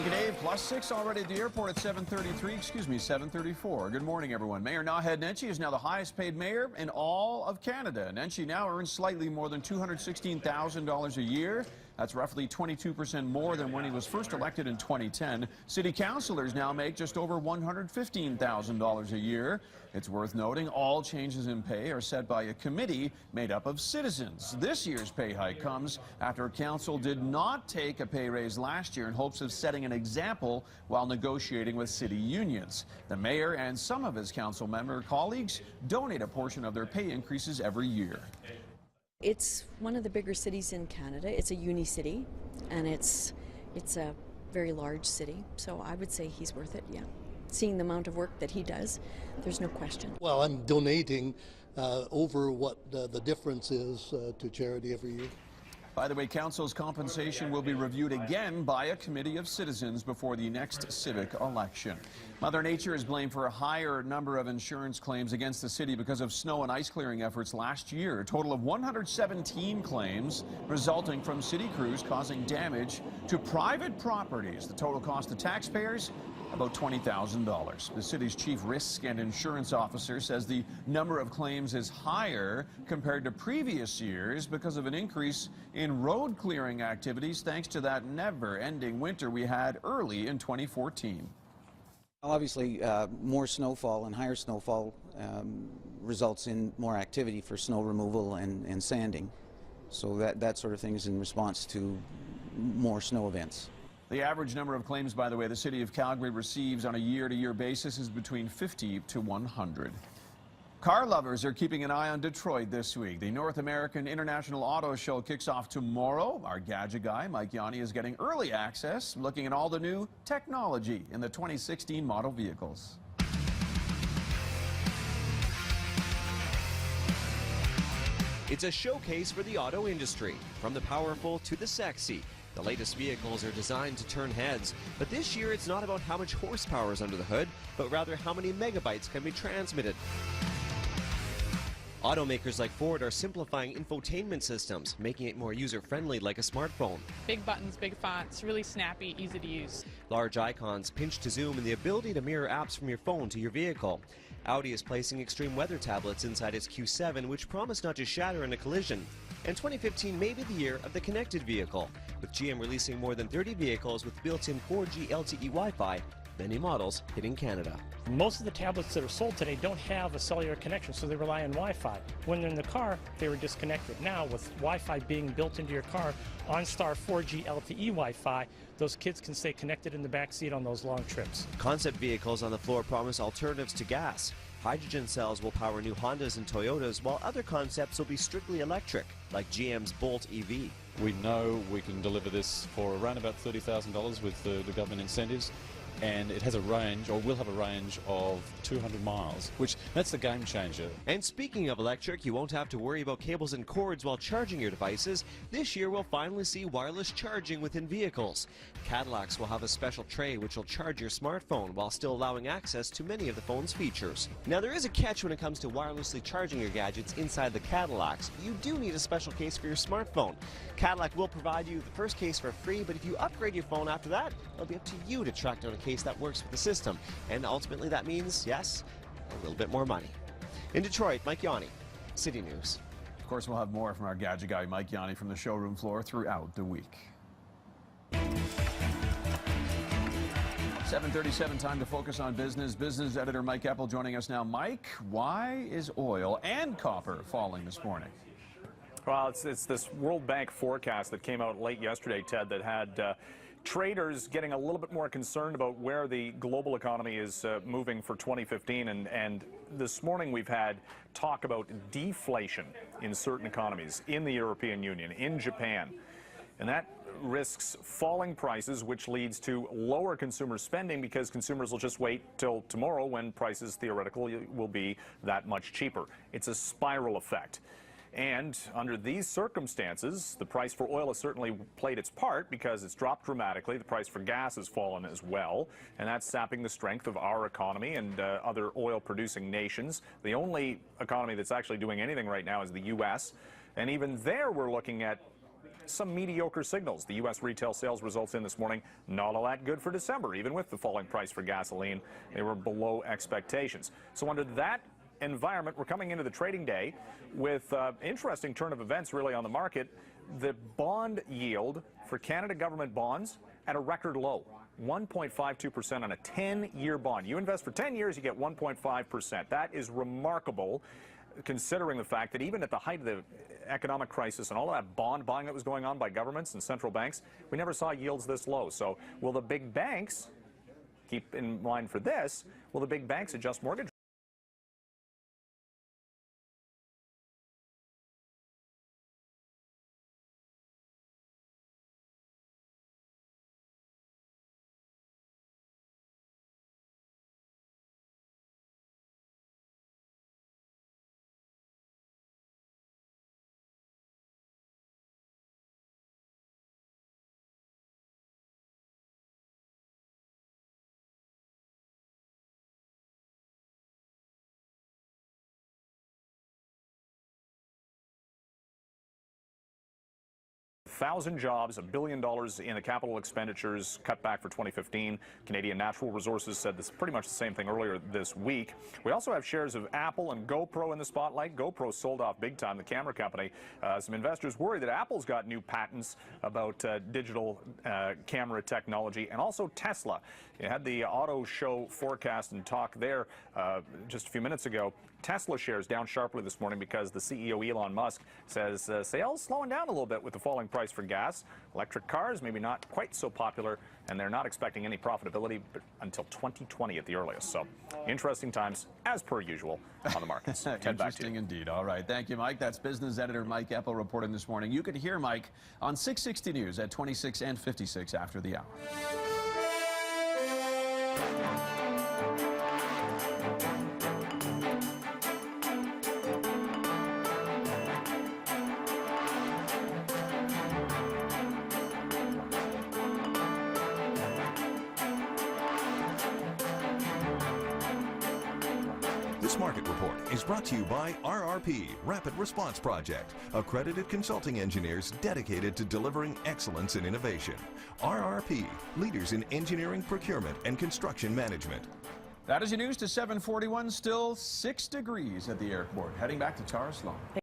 Dave, +6 already at the airport at 7:34. Good morning, everyone. Mayor Naheed Nenshi is now the highest paid mayor in all of Canada. Nenshi now earns slightly more than $216,000 a year. That's roughly 22% more than when he was first elected in 2010. City councilors now make just over $115,000 a year. It's worth noting all changes in pay are set by a committee made up of citizens. This year's pay hike comes after council did not take a pay raise last year in hopes of setting an example while negotiating with city unions. The mayor and some of his council member colleagues donate a portion of their pay increases every year. It's one of the bigger cities in Canada. It's a uni city, and it's a very large city. So I would say he's worth it, yeah. Seeing the amount of work that he does, there's no question. Well, I'm donating over what the difference is to charity every year. By the way, council's compensation will be reviewed again by a committee of citizens before the next civic election. Mother Nature is blamed for a higher number of insurance claims against the city because of snow and ice clearing efforts last year. A total of 117 claims resulting from city crews causing damage to private properties. The total cost to taxpayers, about $20,000. The city's chief risk and insurance officer says the number of claims is higher compared to previous years because of an increase in road clearing activities thanks to that never-ending winter we had early in 2014. Obviously, more snowfall and higher snowfall results in more activity for snow removal and sanding. So that sort of thing is in response to more snow events. The average number of claims, by the way, the city of Calgary receives on a year-to-year basis is between 50 to 100. Car lovers are keeping an eye on Detroit this week. The North American International Auto Show kicks off tomorrow. Our gadget guy, Mike Yanni, is getting early access, looking at all the new technology in the 2016 model vehicles. It's a showcase for the auto industry, from the powerful to the sexy. The latest vehicles are designed to turn heads, but this year it's not about how much horsepower is under the hood, but rather how many megabytes can be transmitted. Automakers like Ford are simplifying infotainment systems, making it more user-friendly like a smartphone. Big buttons, big fonts, really snappy, easy to use. Large icons, pinch to zoom, and the ability to mirror apps from your phone to your vehicle. Audi is placing extreme weather tablets inside its Q7, which promise not to shatter in a collision. And 2015 may be the year of the connected vehicle, with GM releasing more than 30 vehicles with built-in 4G LTE Wi-Fi, many models hitting Canada. Most of the tablets that are sold today don't have a cellular connection, so they rely on Wi-Fi. When they're in the car, they were disconnected. Now, with Wi-Fi being built into your car, OnStar 4G LTE Wi-Fi, those kids can stay connected in the back seat on those long trips. Concept vehicles on the floor promise alternatives to gas. Hydrogen cells will power new Hondas and Toyotas, while other concepts will be strictly electric, like GM's Bolt EV. We know we can deliver this for around about $30,000 with the government incentives. And it has a range, or will have a range, of 200 miles, which that's the game changer. And speaking of electric, you won't have to worry about cables and cords while charging your devices. This year we'll finally see wireless charging within vehicles. Cadillacs will have a special tray which will charge your smartphone while still allowing access to many of the phone's features. Now there is a catch when it comes to wirelessly charging your gadgets inside the Cadillacs. You do need a special case for your smartphone. Cadillac will provide you the first case for free, but if you upgrade your phone after that, it'll be up to you to track down a case that works with the system. And ultimately that means, yes, a little bit more money. In Detroit, Mike Yanni, City News. Of course, we'll have more from our gadget guy, Mike Yanni, from the showroom floor throughout the week. 7:37, time to focus on business. Business editor Mike Eppel joining us now. Mike, why is oil and copper falling this morning? Well, it's this World Bank forecast that came out late yesterday, Ted, that had traders getting a little bit more concerned about where the global economy is moving for 2015. And this morning we've had talk about deflation in certain economies, in the European Union, in Japan. And that risks falling prices, which leads to lower consumer spending because consumers will just wait till tomorrow when prices theoretically will be that much cheaper. It's a spiral effect. And under these circumstances, the price for oil has certainly played its part because it's dropped dramatically. The price for gas has fallen as well, and that's sapping the strength of our economy and other oil-producing nations. The only economy that's actually doing anything right now is the U.S., and even there we're looking at some mediocre signals. The U.S. retail sales results in this morning, not all that good for December. Even with the falling price for gasoline, they were below expectations. So under that environment, we're coming into the trading day with interesting turn of events really on the market. The bond yield for Canada government bonds at a record low, 1.52% on a 10-year bond. You invest for 10 years, you get 1.5%. That is remarkable, considering the fact that even at the height of the economic crisis and all of that bond buying that was going on by governments and central banks, we never saw yields this low. So will the big banks, keep in mind for this, will the big banks adjust mortgage $1,000 jobs, $1 billion in the capital expenditures cut back for 2015. Canadian Natural Resources said this pretty much the same thing earlier this week. We also have shares of Apple and GoPro in the spotlight. GoPro sold off big time, the camera company. Some investors worry that Apple's got new patents about digital camera technology, and also Tesla. You had the auto show forecast and talk there just a few minutes ago. Tesla shares down sharply this morning because the CEO Elon Musk says sales slowing down a little bit with the falling price for gas. Electric cars maybe not quite so popular, and they're not expecting any profitability until 2020 at the earliest. So interesting times, as per usual, on the markets. Interesting indeed. All right. Thank you, Mike. That's business editor Mike Eppel reporting this morning. You can hear Mike on 660 News at 26 and 56 after the hour. This market report is brought to you by RRP, Rapid Response Project, accredited consulting engineers dedicated to delivering excellence in innovation. RRP, leaders in engineering, procurement, and construction management. That is your news to 741. Still 6 degrees at the airport. Heading back to Tara Sloan.